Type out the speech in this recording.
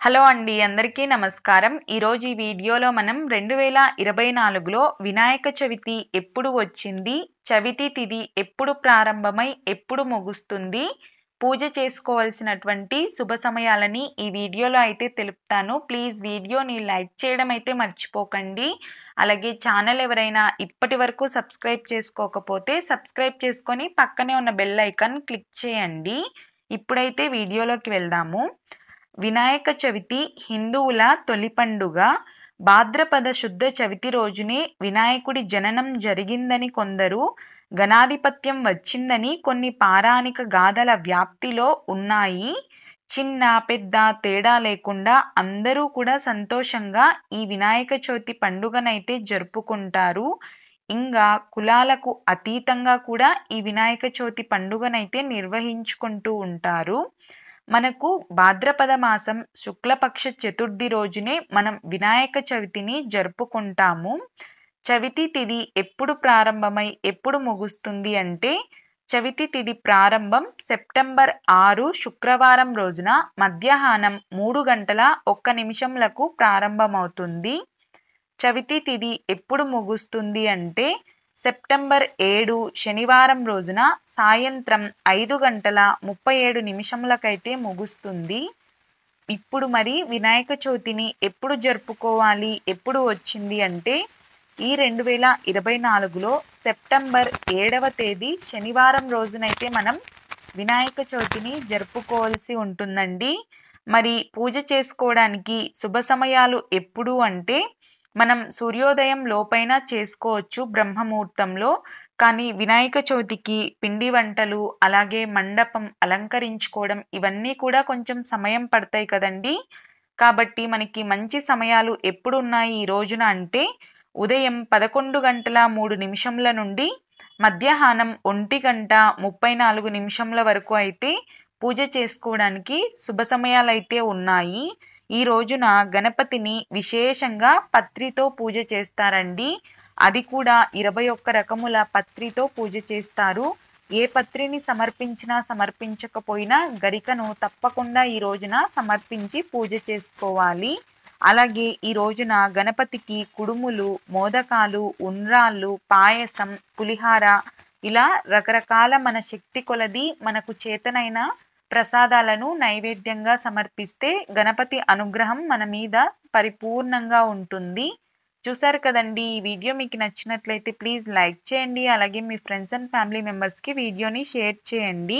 Hello అండి అందరికీ నమస్కారం. ఈరోజు ఈ వీడియోలో మనం 2024లో వినాయక చవితి ఎప్పుడు వచ్చింది? చవితి తిథి ఎప్పుడు ప్రారంభమై ఎప్పుడు ముగుస్తుంది? పూజ చేసుకోవాల్సినటువంటి శుభ సమయాలని ఈ వీడియోలో అయితే తెలుపుతాను. ప్లీజ్ వీడియోని లైక్ చేయడం అయితే మర్చిపోకండి. అలాగే ఛానల్ ఎవరైనా ఇప్పటివరకు సబ్స్క్రైబ్ చేసుకోకపోతే సబ్స్క్రైబ్ చేసుకొని పక్కనే ఉన్న బెల్ ఐకాన్ క్లిక్ చేయండి. ఇప్పుడైతే వీడియోలోకి వెళ్దాము. వినాయక చవితి హిందువుల తొలి పండుగ. భాద్రపద శుద్ధ చవితి రోజునే వినాయకుడి జననం జరిగిందని కొందరు, గణాధిపత్యం వచ్చిందని కొన్ని పౌరాణిక గాథల వ్యాప్తిలో ఉన్నాయి. చిన్న పెద్ద తేడా లేకుండా అందరూ కూడా సంతోషంగా ఈ వినాయక చవితి పండుగనైతే జరుపుకుంటారు. ఇంకా కులాలకు అతీతంగా కూడా ఈ వినాయక చవితి పండుగనైతే నిర్వహించుకుంటూ ఉంటారు. మనకు భాద్రపద మాసం శుక్లపక్ష చతుర్థి రోజునే మనం వినాయక చవితిని జరుపుకుంటాము. చవితి తిథి ఎప్పుడు ప్రారంభమై ఎప్పుడు ముగుస్తుంది అంటే, చవితి తిథి ప్రారంభం సెప్టెంబర్ 6 శుక్రవారం రోజున మధ్యాహ్నం 3:01 ప్రారంభమవుతుంది. చవితి తిథి ఎప్పుడు ముగుస్తుంది అంటే, సెప్టెంబర్ 7 శనివారం రోజున సాయంత్రం 5:37 ముగుస్తుంది. ఇప్పుడు మరి వినాయక చవితిని ఎప్పుడు జరుపుకోవాలి, ఎప్పుడు వచ్చింది అంటే, ఈ 2024లో సెప్టెంబర్ 7వ తేదీ శనివారం రోజునైతే మనం వినాయక చవితిని జరుపుకోవాల్సి ఉంటుందండి. మరి పూజ చేసుకోవడానికి శుభ సమయాలు ఎప్పుడు అంటే, మనం సూర్యోదయం లోపైన చేసుకోవచ్చు బ్రహ్మముహూర్తంలో. కానీ వినాయక చవితికి పిండి వంటలు, అలాగే మండపం అలంకరించుకోవడం ఇవన్నీ కూడా కొంచెం సమయం పడతాయి కదండి. కాబట్టి మనకి మంచి సమయాలు ఎప్పుడు ఉన్నాయి ఈ రోజున అంటే, ఉదయం 11:03 నుండి మధ్యాహ్నం 1:34 వరకు అయితే పూజ చేసుకోవడానికి శుభ సమయాలైతే ఉన్నాయి. ఈ రోజున గణపతిని విశేషంగా పత్రితో పూజ చేస్తారండి. అది కూడా 21 రకముల పత్రితో పూజ చేస్తారు. ఏ పత్రిని సమర్పించినా సమర్పించకపోయినా గరికను తప్పకుండా ఈ రోజున సమర్పించి పూజ చేసుకోవాలి. అలాగే ఈ రోజున గణపతికి కుడుములు, మోదకాలు, ఉండ్రాళ్ళు, పాయసం, పులిహార ఇలా రకరకాల మన శక్తి కొలది మనకు చేతనైన ప్రసాదాలను నైవేద్యంగా సమర్పిస్తే గణపతి అనుగ్రహం మన మీద పరిపూర్ణంగా ఉంటుంది. చూసారు కదండి. ఈ వీడియో మీకు నచ్చినట్లయితే ప్లీజ్ లైక్ చేయండి. అలాగే మీ ఫ్రెండ్స్ అండ్ ఫ్యామిలీ మెంబర్స్కి వీడియోని షేర్ చేయండి.